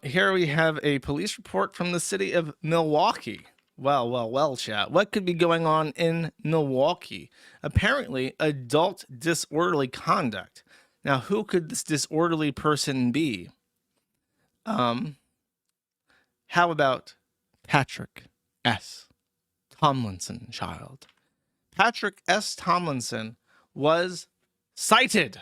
Here we have a police report from the city of Milwaukee. Well, chat. What could be going on in Milwaukee? Apparently, adult disorderly conduct. Now, who could this disorderly person be? How about Patrick S. Tomlinson, child? Patrick S. Tomlinson was cited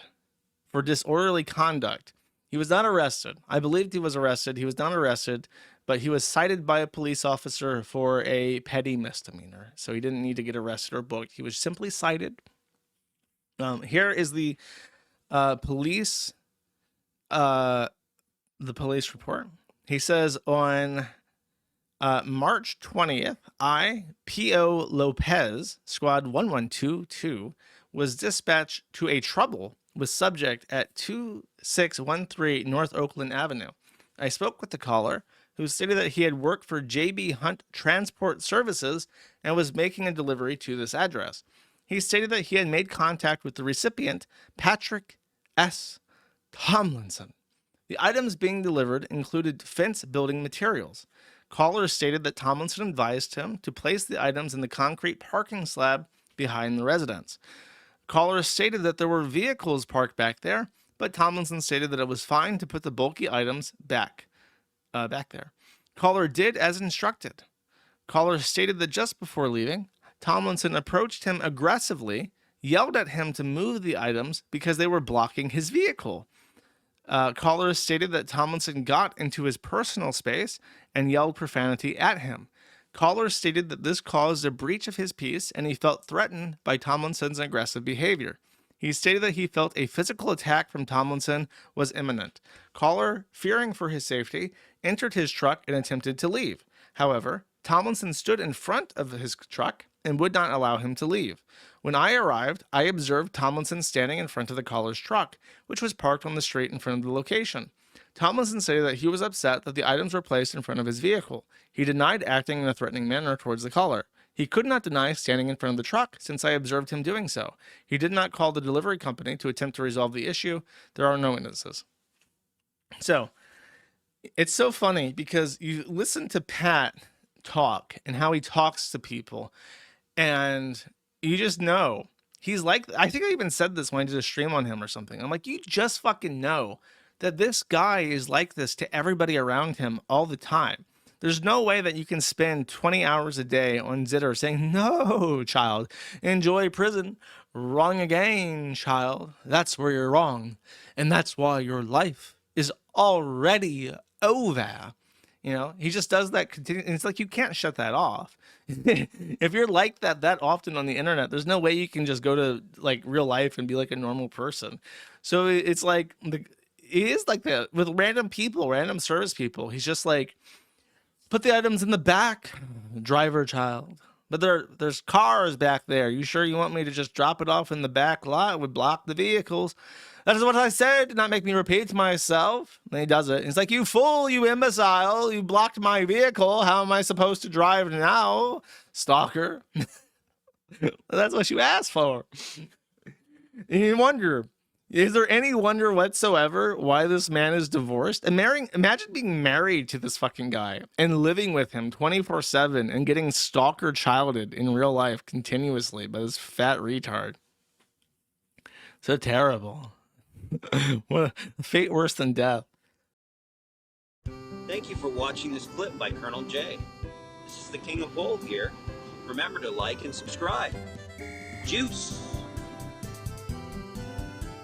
for disorderly conduct. He was not arrested. I believed he was arrested. He was not arrested, but he was cited by a police officer for a petty misdemeanor. So he didn't need to get arrested or booked. He was simply cited. Here is the police report. He says on March 20th, P.O. Lopez, squad 1122, was dispatched to a trouble with subject at 2613 North Oakland Avenue. I spoke with the caller, who stated that he had worked for J.B. Hunt Transport Services and was making a delivery to this address. He stated that he had made contact with the recipient, Patrick S. Tomlinson. The items being delivered included fence building materials. Caller stated that Tomlinson advised him to place the items in the concrete parking slab behind the residence. Caller stated that there were vehicles parked back there, but Tomlinson stated that it was fine to put the bulky items back there. Caller did as instructed. Caller stated that just before leaving, Tomlinson approached him aggressively, yelled at him to move the items because they were blocking his vehicle. Caller stated that Tomlinson got into his personal space and yelled profanity at him. Caller stated that this caused a breach of his peace and he felt threatened by Tomlinson's aggressive behavior. He stated that he felt a physical attack from Tomlinson was imminent. Caller, fearing for his safety, entered his truck and attempted to leave. However, Tomlinson stood in front of his truck and would not allow him to leave. When I arrived, I observed Tomlinson standing in front of the caller's truck, which was parked on the street in front of the location. Tomlinson stated that he was upset that the items were placed in front of his vehicle. He denied acting in a threatening manner towards the caller. He could not deny standing in front of the truck since I observed him doing so. He did not call the delivery company to attempt to resolve the issue. There are no witnesses. So, it's so funny because you listen to Pat talk and how he talks to people, and you just know he's like, I think I even said this when I did a stream on him or something. I'm like, you just fucking know that this guy is like this to everybody around him all the time. There's no way that you can spend 20 hours a day on Zitter saying, no, child, enjoy prison. Wrong again, child. That's where you're wrong. And that's why your life is already over. You know, he just does that. It's like you can't shut that off. If you're like that often on the internet, there's no way you can just go to like real life and be like a normal person. So it's like it is like that with random people, random service people. He's just like, put the items in the back, driver child. But there's cars back there. You sure you want me to just drop it off in the back lot? It would block the vehicles. That is what I said. Do not make me repeat myself. And he does it. He's like, you fool, you imbecile. You blocked my vehicle. How am I supposed to drive now, stalker? That's what you asked for. And you wonder, is there any wonder whatsoever why this man is divorced? And imagine being married to this fucking guy and living with him 24/7 and getting stalker childed in real life continuously by this fat retard. So terrible. What a fate worse than death. Thank you for watching this clip by Colonel J. This is the King of Bull here. Remember to like and subscribe. Juice!